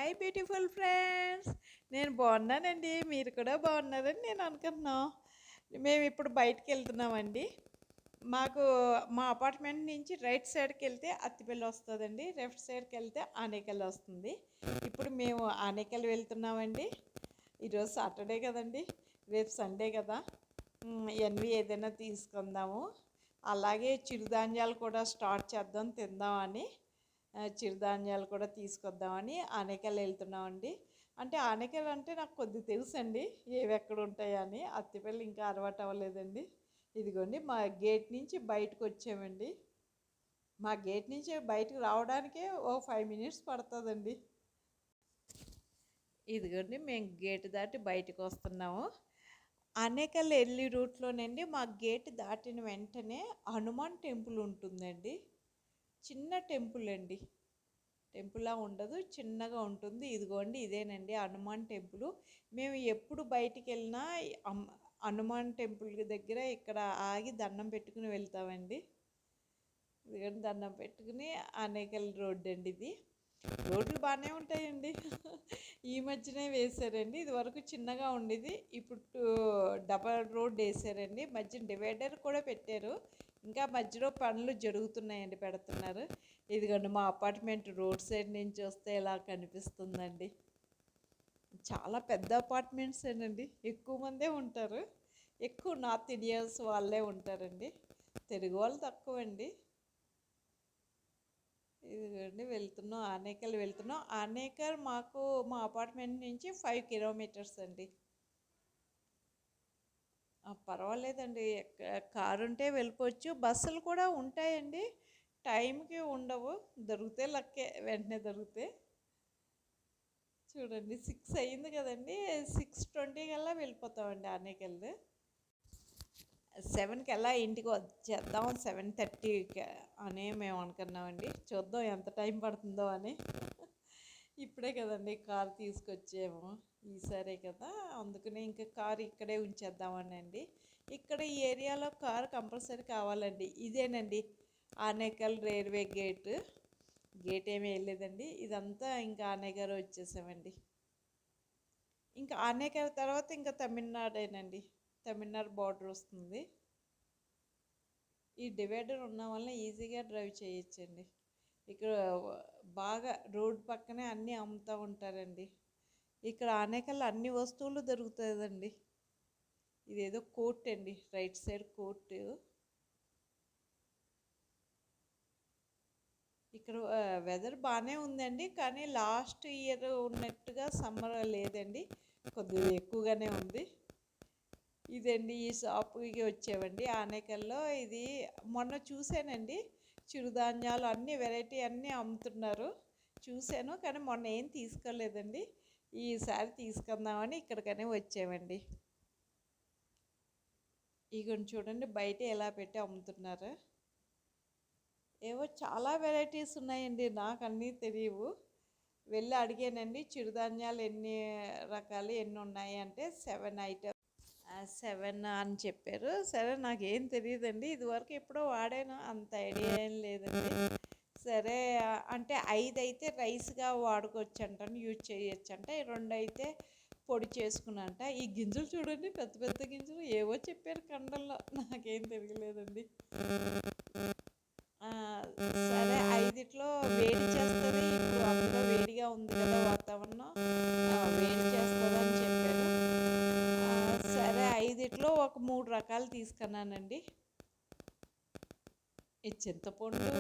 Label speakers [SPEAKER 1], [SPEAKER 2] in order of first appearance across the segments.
[SPEAKER 1] Hi beautiful friends, నేను బాగున్నానండి. మీరు కూడా బాగున్నారని నేను అనుకుంటున్నాం. మేము ఇప్పుడు బయటికి వెళ్తున్నామండి. మాకు మా అపార్ట్మెంట్ నుంచి రైట్ సైడ్కి వెళ్తే అత్తిపల్లి వస్తుందండి, లెఫ్ట్ సైడ్కి వెళ్తే ఆనేకల్ వస్తుంది. ఇప్పుడు మేము ఆనేకల్ వెళ్తున్నామండి. ఈరోజు సాటర్డే కదండి, రేపు సండే కదా. ఎన్వి ఏదైనా తీసుకుందాము. అలాగే చిరుధాన్యాలు కూడా స్టార్ట్ చేద్దాం తిందామని. చిరుధాన్యాలు కూడా తీసుకొద్దామని ఆనేకల్ వెళ్తున్నామండి. అంటే ఆనేకల్ అంటే నాకు కొద్దిగా తెలుసండి, ఏవి ఎక్కడ ఉంటాయని. అత్తిపల్లి ఇంకా అలవాటు అవ్వలేదండి. ఇదిగోండి మా గేట్ నుంచి బయటకు వచ్చామండి. మా గేట్ నుంచి బయటకు రావడానికే ఓ 5 మినిట్స్ పడుతుందండి. ఇదిగోండి మేము గేట్ దాటి బయటకు వస్తున్నాము. ఆనేకల్ వెళ్ళి రూట్లోనండి మా గేట్ దాటిన వెంటనే హనుమాన్ టెంపుల్ ఉంటుందండి. చిన్న టెంపుల్ అండి, టెంపుల్లా ఉండదు, చిన్నగా ఉంటుంది. ఇదిగోండి ఇదేనండి హనుమాన్ టెంపుల్. మేము ఎప్పుడు బయటికి వెళ్ళినా హనుమాన్ టెంపుల్ దగ్గర ఇక్కడ ఆగి దండం పెట్టుకుని వెళ్తామండి. ఇదిగోండి దండం పెట్టుకుని ఆనేకల్ రోడ్డు అండి ఇది. రోడ్లు బాగానే ఉంటాయండి. ఈ మధ్యనే వేశారండి, ఇది వరకు చిన్నగా ఉండేది, ఇప్పుడు డబల్ రోడ్ వేసారండి. మధ్య డివైడర్ కూడా పెట్టారు, ఇంకా మధ్యలో పనులు జరుగుతున్నాయండి, పెడుతున్నారు. ఇదిగోండి మా అపార్ట్మెంట్ రోడ్ సైడ్ నుంచి వస్తే ఇలా కనిపిస్తుందండి. చాలా పెద్ద అపార్ట్మెంట్స్ ఏనండి, ఎక్కువ మందే ఉంటారు. ఎక్కువ నార్త్ ఇండియన్స్ వాళ్ళే ఉంటారండి, తెలుగు వాళ్ళు తక్కువ అండి. ఇదిగోండి వెళ్తున్నాం, ఆనేకల్ వెళ్తున్నాం. ఆనేకల్ మాకు మా అపార్ట్మెంట్ నుంచి 5 కిలోమీటర్స్ అండి. పర్వాలేదండి, కారు ఉంటే వెళ్ళిపోవచ్చు. బస్సులు కూడా ఉంటాయండి, టైంకి ఉండవు, దొరికితే లక్కే, వెంటనే దొరికితే. చూడండి 6 అయ్యింది కదండి, 6:20 కల్లా వెళ్ళిపోతామండి ఆనేకల్. 7కి ఎలా ఇంటికి వచ్చేద్దాం, 7:30 అని మేము అనుకున్నామండి. చూద్దాం ఎంత టైం పడుతుందో అని. ఇప్పుడే కదండి కారు తీసుకొచ్చాము, ఈసారే కదా, అందుకనే ఇంకా కారు ఇక్కడే ఉంచేద్దామని అండి. ఇక్కడ ఈ ఏరియాలో కారు కంపల్సరీ కావాలండి. ఇదేనండి ఆనేకల్ రైల్వే గేట్. గేట్ ఏమీ వెళ్ళలేదండి, ఇదంతా ఇంకా ఆనేకల్ వచ్చేసామండి. ఇంకా ఆనేకల్ తర్వాత ఇంకా తమిళనాడేనండి, తమిళనాడు బార్డర్ వస్తుంది. ఈ డివైడర్ ఉన్న వల్ల ఈజీగా డ్రైవ్ చేయొచ్చండి. ఇక్కడ బాగా రోడ్ పక్కనే అన్నీ అమ్ముతూ ఉంటారండి. ఇక్కడ ఆనేకల్ అన్ని వస్తువులు దొరుకుతుందండి. ఇదేదో కోర్ట్ అండి, రైట్ సైడ్ కోర్టు. ఇక్కడ వెదర్ బాగానే ఉందండి, కానీ లాస్ట్ ఇయర్ ఉన్నట్టుగా సమ్మర్ లేదండి, కొద్దిగా ఎక్కువగానే ఉంది. ఇదండి ఈ షాపుకి వచ్చామండి ఆనేకల్లో. ఇది మొన్న చూశానండి, చిరుధాన్యాలు అన్ని వెరైటీ అన్నీ అమ్ముతున్నారు, చూశాను, కానీ మొన్న ఏం తీసుకోలేదండి. ఈసారి తీసుకుందామని ఇక్కడికనే వచ్చామండి. ఇగోండి చూడండి బయట ఎలా పెట్టి అమ్ముతున్నారు. ఏవో చాలా వెరైటీస్ ఉన్నాయండి, నాకు అన్నీ తెలియవు. వెళ్ళి అడిగానండి చిరుధాన్యాలు ఎన్ని రకాలు ఎన్ని ఉన్నాయి అంటే 7 ఐటమ్స్, 7 అని చెప్పారు. సరే నాకేం తెలియదండి, ఇదివరకు ఎప్పుడో వాడాను, అంత ఐడియా ఏం లేదండి. సరే అంటే 5 అయితే రైస్గా వాడుకోవచ్చు అంటాను, యూజ్ చేయొచ్చు అంట. 2 అయితే పొడి చేసుకున్నంట. ఈ గింజలు చూడండి పెద్ద పెద్ద గింజలు, ఏవో చెప్పారు కండల్లో, నాకేం తెలియలేదండి. సరే 5ట్లో వేడి చేస్తుంది, ఇప్పుడు అందులో వేడిగా ఉంది కదా వాతావరణం, వేడి చేస్తుంది అని చెప్పారు. సరే 5ట్లో ఒక 3 రకాలు తీసుకున్నానండి. ఈ చింతపండు,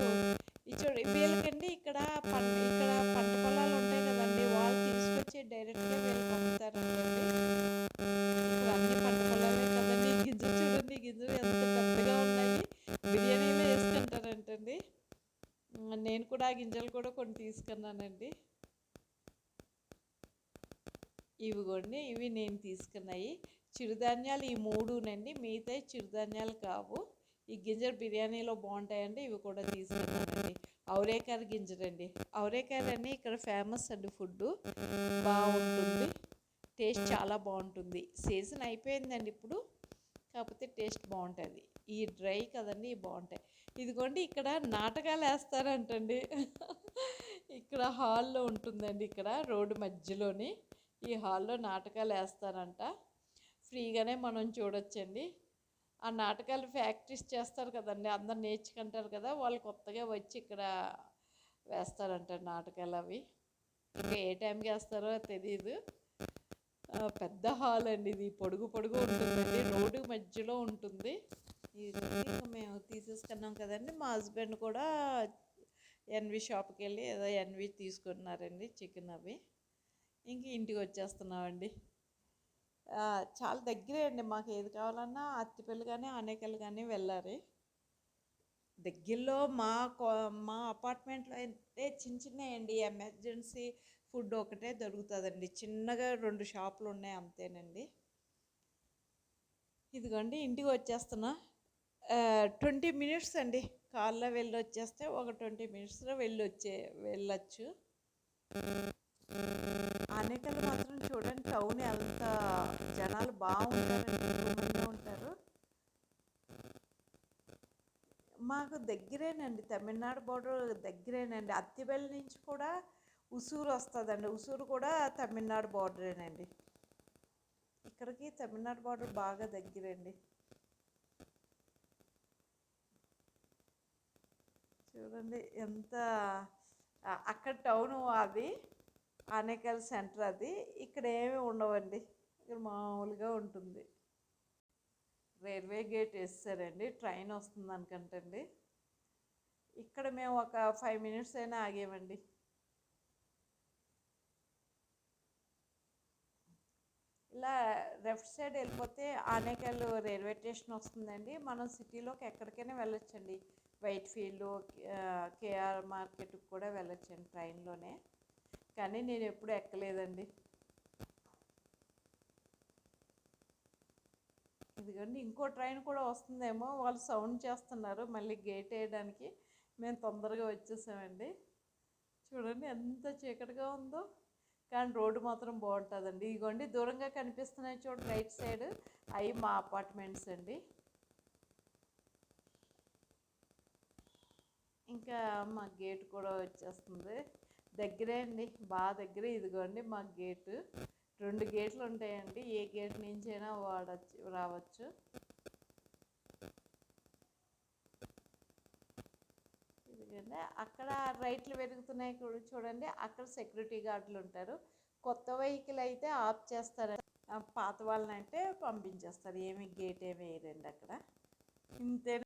[SPEAKER 1] ఈ చూడ వీళ్ళకండి ఇక్కడ పంట పొలాలు ఉంటాయి కదండి, వాళ్ళు తీసుకొచ్చి డైరెక్ట్గా వీళ్ళకి అమ్ముతారంటండి. ఇక్కడ అన్ని పంట పొలాలే కదండి. ఈ గింజలు చూడండి, గింజలు ఎంత పెద్దగా ఉన్నాయి, బిర్యానీలో వేసుకుంటారంటండి. నేను కూడా ఆ గింజలు కూడా కొన్ని తీసుకున్నానండి. ఇవిగోండి ఇవి నేను తీసుకున్నాయి చిరుధాన్యాలు, ఈ 3నండి, మిగతా చిరుధాన్యాలు కావు. ఈ గింజలు బిర్యానీలో బాగుంటాయండి, ఇవి కూడా తీసుకున్నానండి. అవరేకాయ గింజలండి, అవరేకాయలన్నీ ఇక్కడ ఫేమస్ అండి, ఫుడ్ బాగుంటుంది, టేస్ట్ చాలా బాగుంటుంది. సీజన్ అయిపోయిందండి ఇప్పుడు, కాకపోతే టేస్ట్ బాగుంటుంది. ఈ డ్రై కదండి ఇవి బాగుంటాయి. ఇదిగోండి ఇక్కడ నాటకాలు వేస్తారంటండి. ఇక్కడ హాల్లో ఉంటుందండి, ఇక్కడ రోడ్డు మధ్యలోని ఈ హాల్లో నాటకాలు వేస్తారంట. ఫ్రీగానే మనం చూడొచ్చండి. ఆ నాటకాలు ప్రాక్టీస్ చేస్తారు కదండి, అందరు నేర్చుకుంటారు కదా, వాళ్ళు కొత్తగా వచ్చి ఇక్కడ వేస్తారంట నాటకాలు అవి. ఇంకా ఏ టైంకి వేస్తారో తెలియదు. పెద్ద హాల్ అండి ఇది, పొడుగు పొడుగు ఉంటుందండి, రోడ్డు మధ్యలో ఉంటుంది. ఇది మేము తీసేసుకున్నాం కదండి. మా హస్బెండ్ కూడా ఎన్వి షాప్కి వెళ్ళి ఏదో ఎన్వి తీసుకున్నారండి, చికెన్ అవి. ఇంక ఇంటికి వచ్చేస్తున్నామండి. చాలా దగ్గరే అండి, మాకు ఏది కావాలన్నా అత్తిపల్లి కానీ అనేకల్ కానీ వెళ్ళాలి. దగ్గరలో మా అపార్ట్మెంట్లో అయితే చిన్న చిన్నయండి, ఎమర్జెన్సీ ఫుడ్ ఒకటే దొరుకుతుందండి. చిన్నగా 2 షాపులు ఉన్నాయి అంతేనండి. ఇదిగోండి ఇంటికి వచ్చేస్తున్నా. 20 మినిట్స్ అండి, కార్లో వెళ్ళి వచ్చేస్తే ఒక 20 మినిట్స్లో వెళ్ళొచ్చు. అనేకల్ మాత్రం చూడండి, టౌన్ ఎంత జనాలు బాగుంటారండి, ఎక్కువ మంది ఉంటారు. మాకు దగ్గరేనండి, తమిళనాడు బోర్డర్ దగ్గరేనండి. అత్తిబెల్లి నుంచి కూడా ఉసూరు వస్తుందండి, ఉసూరు కూడా తమిళనాడు బోర్డరేనండి. ఇక్కడికి తమిళనాడు బోర్డర్ బాగా దగ్గరండి. చూడండి ఎంత అక్కడ టౌను అది, ఆనేకల్ సెంటర్ అది. ఇక్కడ ఏమీ ఉండవండి, ఇక్కడ మామూలుగా ఉంటుంది. రైల్వే గేట్ వేస్తారండి, ట్రైన్ వస్తుంది అనుకుంటండి. ఇక్కడ మేము ఒక 5 మినిట్స్ అయినా ఆగామండి. ఇలా లెఫ్ట్ సైడ్ వెళ్ళిపోతే ఆనేకల్ రైల్వే స్టేషన్ వస్తుందండి. మనం సిటీలోకి ఎక్కడికైనా వెళ్ళొచ్చండి, వైట్ ఫీల్డ్, కేఆర్ మార్కెట్కి కూడా వెళ్ళొచ్చండి ట్రైన్లోనే. కానీ నేను ఎప్పుడు ఎక్కలేదండి. ఇదిగోండి ఇంకో ట్రైన్ కూడా వస్తుందేమో, వాళ్ళు సౌండ్ చేస్తున్నారు మళ్ళీ గేట్ వేయడానికి. మేము తొందరగా వచ్చేసామండి. చూడండి ఎంత చీకటిగా ఉందో, కానీ రోడ్డు మాత్రం బాగుంటుందండి. ఇదిగోండి దూరంగా కనిపిస్తున్నాయి చూడండి రైట్ సైడ్, అవి మా అపార్ట్మెంట్స్ అండి. ఇంకా మా గేట్ కూడా వచ్చేస్తుంది, దగ్గరే అండి, బాగా దగ్గరే. ఇదిగోండి మా గేటు, 2 గేట్లు ఉంటాయండి, ఏ గేట్ నుంచైనా రావచ్చు. ఇదిగోండి అక్కడ రైట్లు వెతుకుతున్నాయి చూడండి, అక్కడ సెక్యూరిటీ గార్డులు ఉంటారు. కొత్త వెహికల్ అయితే ఆఫ్ చేస్తారు, పాత వాళ్ళని అంటే పంపించేస్తారు, ఏమి గేట్ ఏమి వేయరండి అక్కడ. ఇంతే.